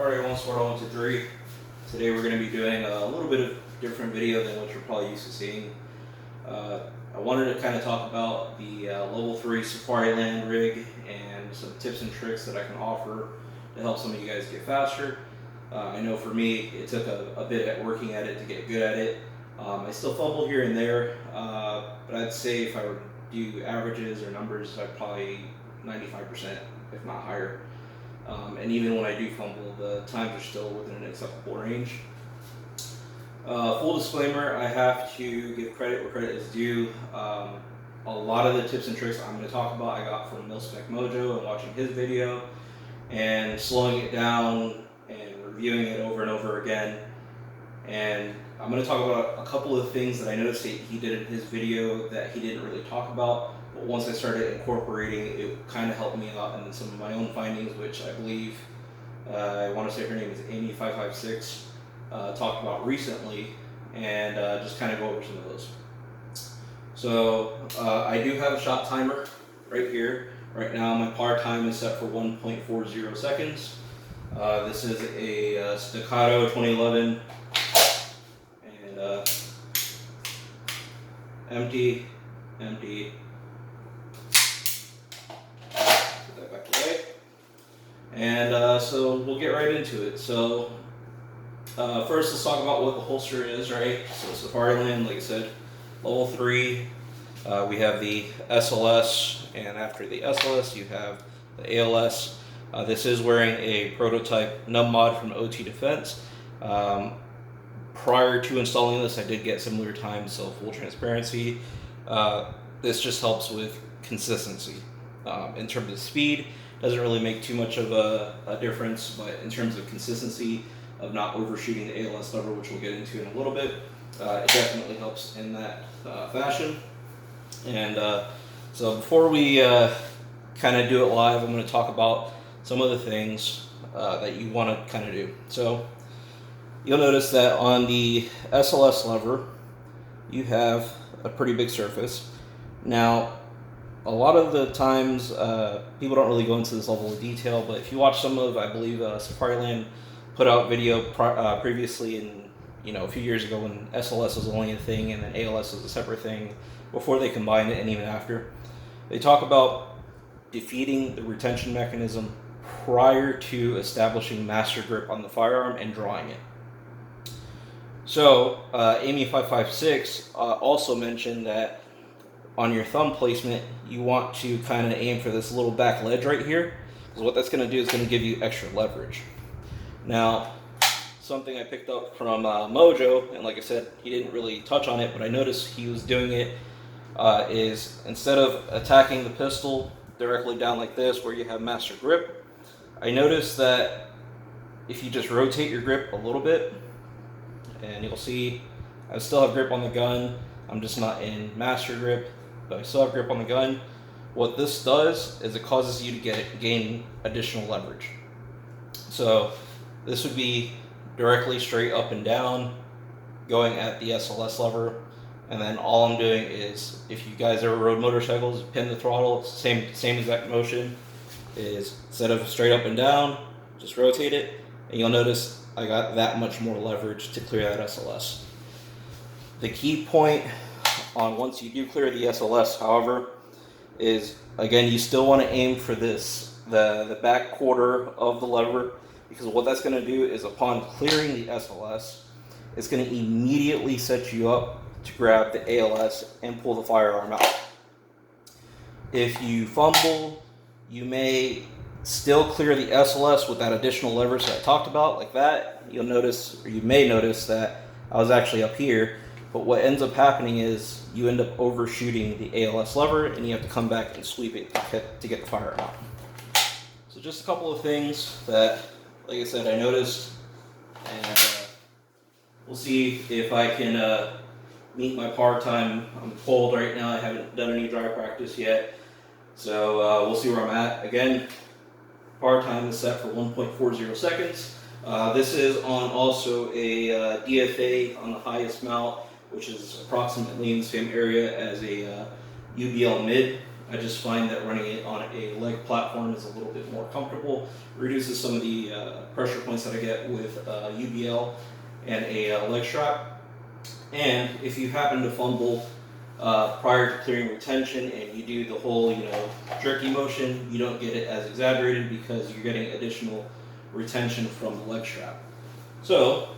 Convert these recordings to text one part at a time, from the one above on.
Alright, 1 to 3. Today we're going to be doing a little bit of different video than what you're probably used to seeing. I wanted to kind of talk about the level 3 Safariland rig and some tips and tricks that I can offer to help some of you guys get faster. I know for me it took a bit at working at it to get good at it. I still fumble here and there, but I'd say if I were to do averages or numbers, I'd probably 95%, if not higher. And even when I do fumble, the times are still within an acceptable range. Full disclaimer, I have to give credit where credit is due. A lot of the tips and tricks I'm going to talk about I got from Spec Mojo and watching his video and slowing it down and reviewing it over and over again. And I'm going to talk about a couple of things that I noticed that he did in his video that he didn't really talk about. But once I started incorporating, it kind of helped me out in some of my own findings, which I believe, I want to say her name is Amy556, talked about recently, and just kind of go over some of those. So I do have a shot timer right here. Right now my par time is set for 1.40 seconds. This is a Staccato 2011, and empty. Put that back away. And so we'll get right into it. So first, let's talk about what the holster is, right? So Safariland, like I said, level 3. We have the SLS, and after the SLS, you have the ALS. This is wearing a prototype nub mod from OT Defense. Prior to installing this, I did get similar times, so full transparency. This just helps with consistency. In terms of speed, doesn't really make too much of a difference, but in terms of consistency of not overshooting the ALS lever, which we'll get into in a little bit, it definitely helps in that fashion. And so before we kind of do it live, I'm going to talk about some of the things that you want to kind of do. So you'll notice that on the SLS lever, you have a pretty big surface. Now, a lot of the times, people don't really go into this level of detail, but if you watch some of, I believe, Safariland put out video previously in, a few years ago when SLS was only a thing and then ALS was a separate thing, before they combined it and even after. They talk about defeating the retention mechanism prior to establishing master grip on the firearm and drawing it. So, Amy556 also mentioned that on your thumb placement, you want to kind of aim for this little back ledge right here, because what that's going to do is going to give you extra leverage. Now, something I picked up from Mojo, and like I said, he didn't really touch on it, but I noticed he was doing it, is instead of attacking the pistol directly down like this, where you have master grip, I noticed that if you just rotate your grip a little bit, and you'll see I still have grip on the gun, I'm just not in master grip, but I still have grip on the gun. What this does is it causes you to gain additional leverage. So this would be directly straight up and down, going at the SLS lever, and then all I'm doing is, if you guys ever rode motorcycles, pin the throttle, same exact motion, is instead of straight up and down, just rotate it, and you'll notice I got that much more leverage to clear that SLS. The key point on once you do clear the SLS, however, is again, you still want to aim for the back quarter of the lever, because what that's going to do is upon clearing the SLS, it's going to immediately set you up to grab the ALS and pull the firearm out. If you fumble, you may still clear the SLS with that additional leverage that I talked about, like that. You'll notice, or you may notice, that I was actually up here. But what ends up happening is you end up overshooting the ALS lever, and you have to come back and sweep it to get the firearm out. So just a couple of things that, like I said, I noticed, and we'll see if I can meet my par time. I'm cold right now. I haven't done any dry practice yet, so we'll see where I'm at. Again, par time is set for 1.40 seconds. This is on also a DFA on the highest mount, which is approximately in the same area as a UBL mid. I just find that running it on a leg platform is a little bit more comfortable, reduces some of the pressure points that I get with UBL and a leg strap. And if you happen to fumble prior to clearing retention and you do the whole, jerky motion, you don't get it as exaggerated because you're getting additional retention from the leg strap. So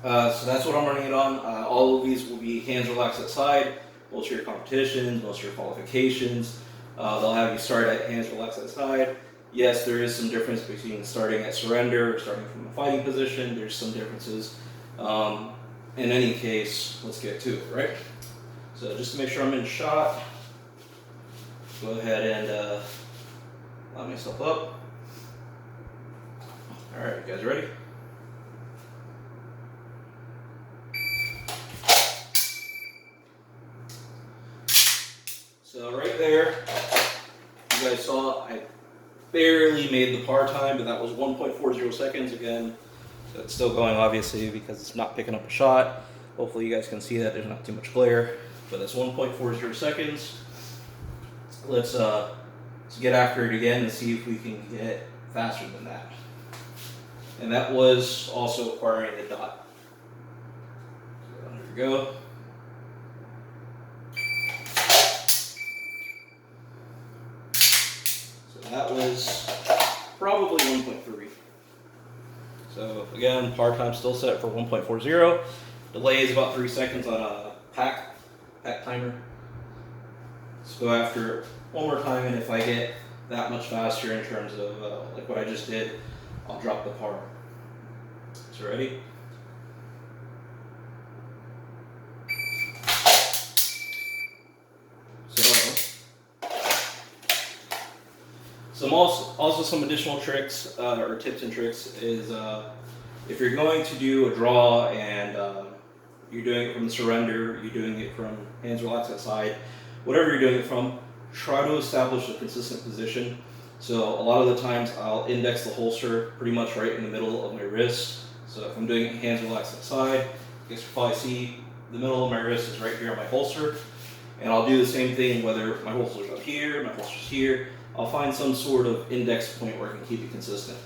that's what I'm running it on. All of these will be hands relaxed at side. Most of your competitions, most of your qualifications, they'll have you start at hands relaxed at side. Yes, there is some difference between starting at surrender or starting from a fighting position. There's some differences. In any case, let's get to it, right? So just to make sure I'm in shot, go ahead and line myself up. All right, you guys ready? So right there, you guys saw I barely made the par time, but that was 1.40 seconds again. So it's still going obviously because it's not picking up a shot. Hopefully you guys can see that there's not too much glare, but that's 1.40 seconds. Let's get after it again and see if we can get faster than that. And that was also acquiring the dot. So there we go. That was probably 1.3. So again, par time still set for 1.40. Delay is about 3 seconds on a pack timer. Let's go after it one more time, and if I get that much faster in terms of like what I just did, I'll drop the par. So ready? Also some additional tricks or tips and tricks is if you're going to do a draw and you're doing it from the surrender, you're doing it from hands relaxed at side, whatever you're doing it from, try to establish a consistent position. So a lot of the times I'll index the holster pretty much right in the middle of my wrist. So if I'm doing it hands relaxed at side, I guess you'll probably see the middle of my wrist is right here on my holster. And I'll do the same thing whether my holster's up here, my holster's here. I'll find some sort of index point where I can keep it consistent.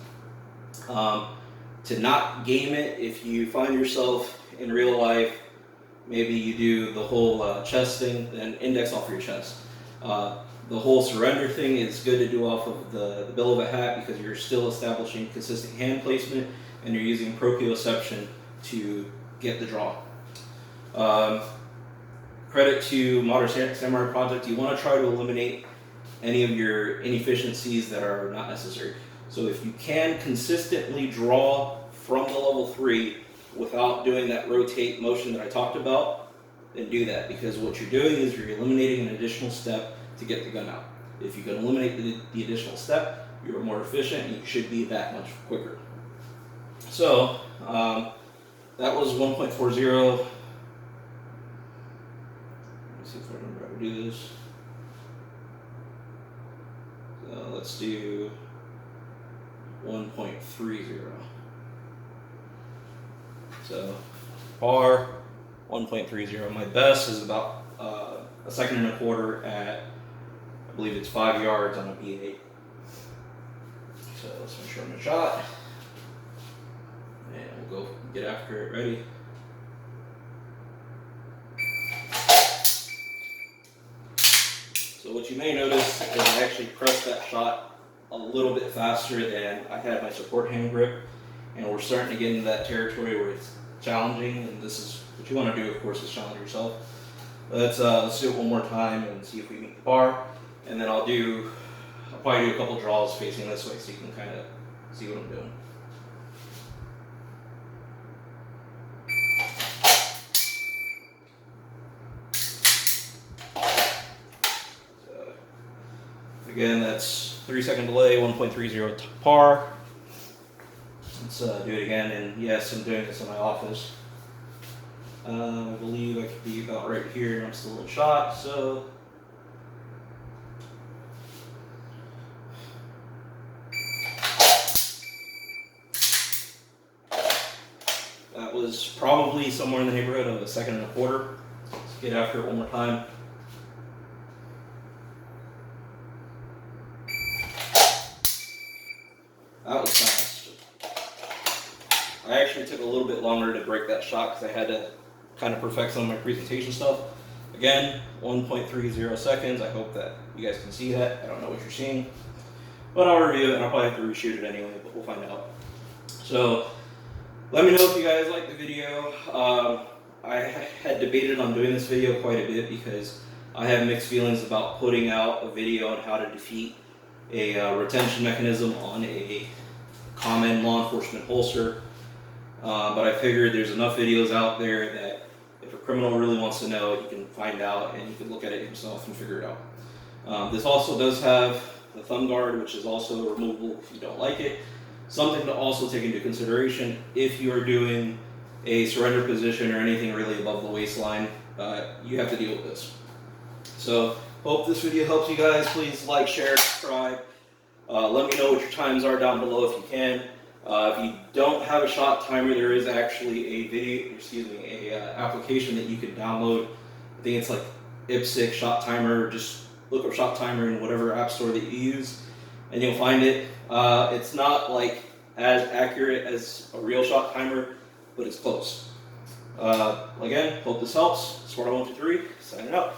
To not game it, if you find yourself in real life, maybe you do the whole chest thing, then index off your chest. The whole surrender thing is good to do off of the bill of a hat because you're still establishing consistent hand placement and you're using proprioception to get the draw. Credit to Modern Samurai Project, you want to try to eliminate any of your inefficiencies that are not necessary. So if you can consistently draw from the level 3 without doing that rotate motion that I talked about, then do that, because what you're doing is you're eliminating an additional step to get the gun out. If you can eliminate the additional step, you're more efficient and you should be that much quicker. So that was 1.40. Let me see if I remember how to do this. So let's do 1.30. So par 1.30. My best is about a second and a quarter at, I believe it's 5 yards on a B8. So let's make sure I'm in shot. And we'll go get after it. Ready? So what you may notice is I actually pressed that shot a little bit faster than I had my support hand grip, and we're starting to get into that territory where it's challenging, and this is what you want to do, of course, is challenge yourself. Let's do it one more time and see if we meet the bar, and then I'll probably do a couple draws facing this way so you can kind of see what I'm doing. Again, that's 3 second delay, 1.30 par. Let's do it again, and yes, I'm doing this in my office. I believe I could be about right here, and I'm still in shot, so. That was probably somewhere in the neighborhood of a second and a quarter. Let's get after it one more time. That was fast. I actually took a little bit longer to break that shot because I had to kind of perfect some of my presentation stuff. Again, 1.30 seconds. I hope that you guys can see that. I don't know what you're seeing, but I'll review it and I'll probably have to reshoot it anyway, but we'll find out. So let me know if you guys like the video. I had debated on doing this video quite a bit because I have mixed feelings about putting out a video on how to defeat a retention mechanism on a common law enforcement holster. But I figured there's enough videos out there that if a criminal really wants to know, he can find out and he can look at it himself and figure it out. This also does have the thumb guard, which is also removable if you don't like it. Something to also take into consideration if you are doing a surrender position or anything really above the waistline, you have to deal with this. So hope this video helps you guys. Please like, share, subscribe. Let me know what your times are down below if you can. If you don't have a shot timer, there is actually a application that you can download. I think it's like IPSC shot timer. Just look up shot timer in whatever app store that you use, and you'll find it. It's not like as accurate as a real shot timer, but it's close. Again, hope this helps. Smart123, signing out.